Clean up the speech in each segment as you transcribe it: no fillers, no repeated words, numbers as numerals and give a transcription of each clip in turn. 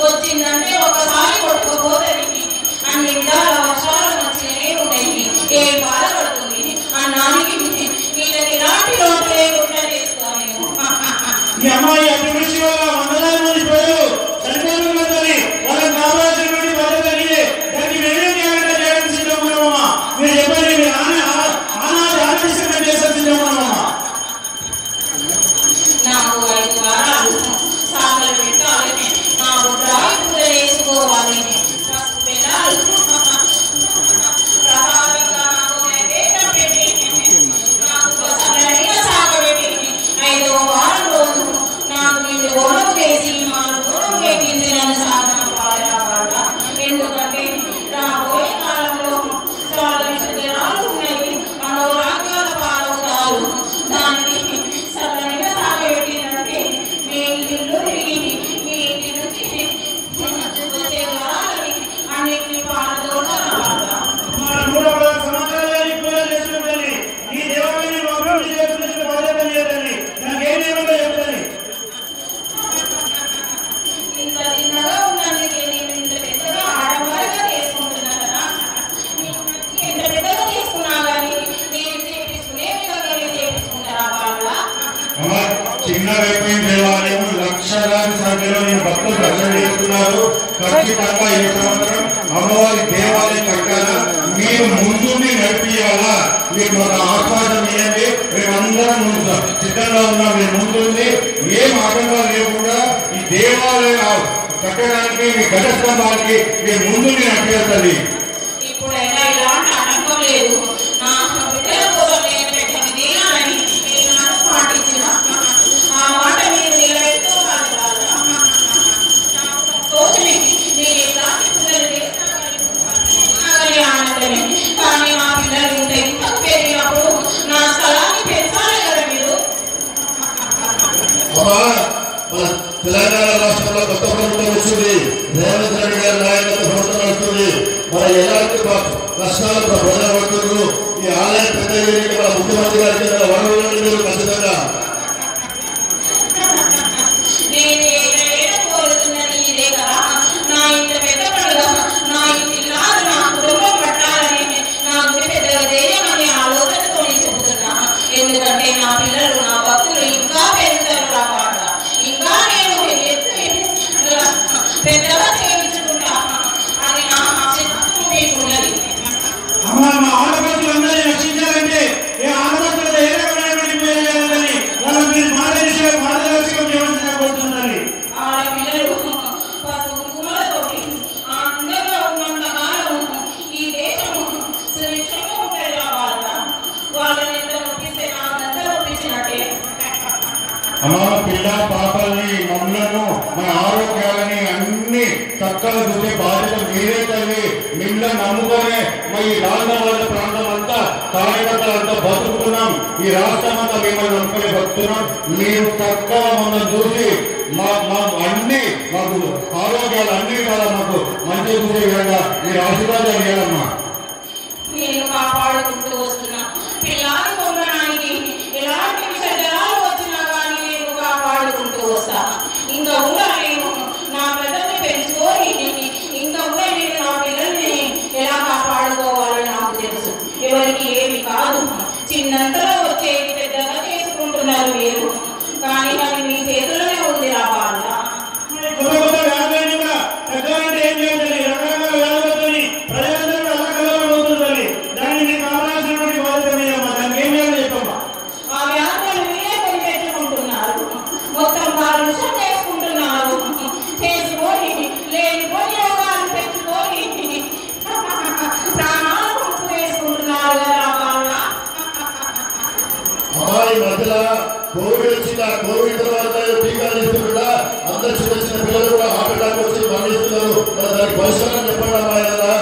వచ్చిందంటే ఒకసారి కొట్టుకోపోతుంది అన్ని విధాల వర్షాలు వచ్చినే ఉన్నాయి. ఏ బాధపడుతుంది అన్నానికి వీళ్ళకి ఎలాంటి లోటు లేకుండా చేస్తాను. ఈ అమ్మాయి అభివృద్ధి వల్ల వందలాది మంది ప్రజలు చనిపోతున్నదని వాళ్ళకి కావాల్సినటువంటి బాధ్యత దానికి మేమే న్యాయంగా చేయడానికి సిద్ధమన్నామమ్మా. మీరు చెప్పండి, మీరు ఆనాది చేసే సిద్ధమన్నామమ్మా. నాకు 5 వారాలు సాగలు పెట్టాలని, నాకు డ్రాయి పూజ చేసుకోవాలని, పసుపు పెట్టాలి, ప్రసాదంగా నాకు నైవేద్యం పెట్టి, నాకు ప్రసాదమైన సాగ పెట్టి 5వ వారం రోజు నాకు వీళ్ళు గొడవ చేసి మా గొడవ పెట్టింది నన్ను సాధన పాడవాడ. ఎందుకంటే రాబోయే కాలంలో చాలా విషయాలు ఉన్నాయి, అనారోగ్యాల పాలవుతారు. దానికి సరైన సాగ పెట్టిందంటే మీ ఇల్లు తిరిగి మీ ఇంటి నుంచి వచ్చే వరాలని అన్నింటినీ పాలతోట రావాల. ఈ దేవాలయాన్ని అభివృద్ధి చేస్తున్న బాధ్యత లేదని నాకు ఏ నియమంగా చెప్తాను. ఇంత చిన్నగా ఉన్నందుకే నేను ఇంత పెద్దగా ఆడవారిగా చేసుకుంటున్నా కదా. ఎంత పెద్దగా తీసుకున్నా కానీ నేను చేపించుకునే విధంగా చేపించుకుంటారా వాళ్ళ చిన్న వ్యక్తి దేవాలయం లక్షలాది సంఖ్యలో భక్తులు దర్శనం చేస్తున్నారు. ఖచ్చితంగా ఈ సంవత్సరం అమ్మవారి దేవాలయం కట్టాలా, మీరు ముందుండి నడిపియాలా, మీరు ఒక ఆహ్వానం ఇవ్వండి. మేమందరం సిద్ధంగా ఉన్నాం. మీరు ముందుండి ఏం ఆటంకాలు లేకుండా ఈ దేవాలయం కట్టడానికి మీ ఘటస్తంభానికి మీరు ముందుండి నడిపించాలి. ఇప్పుడైనా ఇలాంటి ఆటంకం లేదు. నా బిడ్డల కోసం నేను పెట్టిన విధానాన్ని మీరు నాకు పాటించిన ఆ మాట మీరు నిలబెట్టుకోవాలి. సంతోషమే, మీరు ఇలాంటి పిల్లలు చేస్తారని ఆనందమే. కానీ మా పిల్లలు ఇంత ఇంతకు పెరిగినప్పుడు నా స్థలాన్ని పెంచాలి కదా మీరు. మన తెలంగాణ రాష్ట్రంలో కొత్త ప్రభుత్వం వచ్చింది. రేవంత్ రెడ్డి గారి నాయకత్వ ప్రభుత్వం వస్తుంది. మరి ఎలాంటి కష్టాలు ప్రజలు పడుతున్నారు. ఈ ఆలయం పెద్ద మన ముఖ్యమంత్రి గారికి వనరులని మీరు ఖచ్చితంగా నేను ఏదైనా కోరుతున్నది ఇదే కదా. నా ఇంత పెద్ద పండుగ నా ఇంటిల్లాలు నా కుటుంబం పట్టాలని నా గుడి పెద్దగా చేయమని ఆలోచనతో చెబుతున్నా. ఎందుకంటే నా పిల్లలు నా భక్తులు ఇంకా పెరుగుతారు రావాట. ఇంకా నేను పెద్దగా చేయించుకుంటా అని నా ఆశ మీకున్నది. ఆడపడులందరినీ రక్షించాలంటే ఏ ఆడపడుల ఏ రకమైనటువంటి పేరు చేయాలని వాళ్ళకి మీరు మార్గదర్శకం చేయవలసిన కోరుతున్నది. ఆడపిల్లలు పసుపు కుంకుమలతోటి అందంగా ఉన్నంత కాలం ఈ దేశము సురక్షంగా ఉంటుంది రావాల. వాళ్ళని ఎంత నొప్పిస్తే నాకంతా నొప్పించినట్టే. అమ్మ పిల్ల పాపల్ని మమ్మలను మన ఆరోగ్యాలని అన్ని చక్కగా చూసే బాధ్యత మీరే తల్లి. మిమ్మల్ని నమ్ముకొనే ఈ రాజధాని ప్రాంతం అంతా కార్యకర్తలంతా బతుకుతున్నాం. ఈ రాష్ట్రం అంతా మిమ్మల్ని నమ్ముకొని బతుకుతున్నాం. మీరు చక్కగా మమ్మల్ని చూసి అన్ని మాకు ఆరోగ్యాలు అన్ని కూడా మాకు మంచిగా చూసే విధంగా మీరు ఆశీర్వాదాలు ఇవ్వాలమ్మా. నేను కాపాడుకుంటూ వస్తున్నా. ఎవరికి ఏమి కాదు. చిన్నంతలో వచ్చేది పెద్దగా చేసుకుంటున్నారు మీరు, కానీ అది మీ చేతుల్లోనే ఉంది రా బాల. ఆ వ్యాధులను మీరే కొని పెట్టుకుంటున్నారు, మొత్తం వారు విషం చేసుకుంటున్నారు, చేసుకొని లేనిపోని రోగాలు పెట్టుకొని ప్రాణాలు గుర్తు వేసుకుంటున్నారు కదా బాల. అమ్మాయి మధ్యలో కోవిడ్ వచ్చింది. ఆ కోవిడ్ తర్వాత టీకాలు ఇస్తుంటా అందరు చిన్న చిన్న పిల్లలు కూడా హార్ట్ అటాక్ వచ్చి మరణిస్తున్నారు. దానికి పరిష్కారం చెప్పండి అమ్మాయి కదా.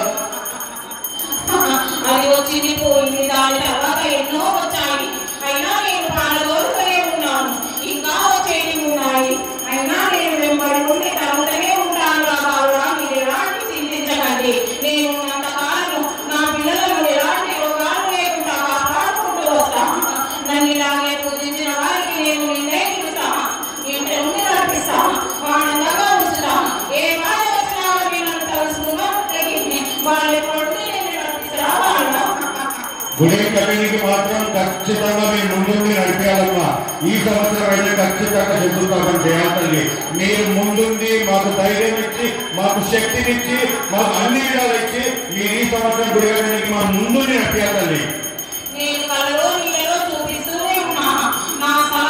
అది వచ్చింది పోయింది, దాని తర్వాత ఎన్నో వచ్చాయి. అయినా నేను పాలగోరుతూనే ఉన్నాను, ఇంకా వచ్చేవి ఉన్నాయి. అయినా నేను వెంబడి ఉండి తరుగుతూనే ఉంటాను రాబాలుగా. మీరు ఎలాంటి చింతించకండి, నేను ఉన్నంతకాలం నా పిల్లలను ఎలాంటి రోగాలు లేకుండా కాపాడుకుంటూ వస్తాను. నన్ను ఇలాగే పూజించిన వారికి నేను నిర్ణయిస్తాను, ఇంటి నుండి నడిపిస్తాను, ఆనందంగా ఉంచుతాను. ఏ బాధ వచ్చినా నన్ను తలుసుకున్నా వాళ్ళ కొడుకు నేను నడిపిస్తా వాళ్ళ. గుడి కమిటీకి మాత్రం ఖచ్చితంగా మీరు ముందుండి నడిపేయాలమ్మా. ఈ సంవత్సరం అయితే ఖచ్చితంగా చతుర్థం చేయాలి. మీరు ముందుండి మాకు ధైర్యం ఇచ్చి, మాకు శక్తినిచ్చి, మాకు అన్ని విధాలు ఇచ్చి మీరు ఈ సంవత్సరం గుడి కమిటీకి మా ముందుండి నడిపేయాలి.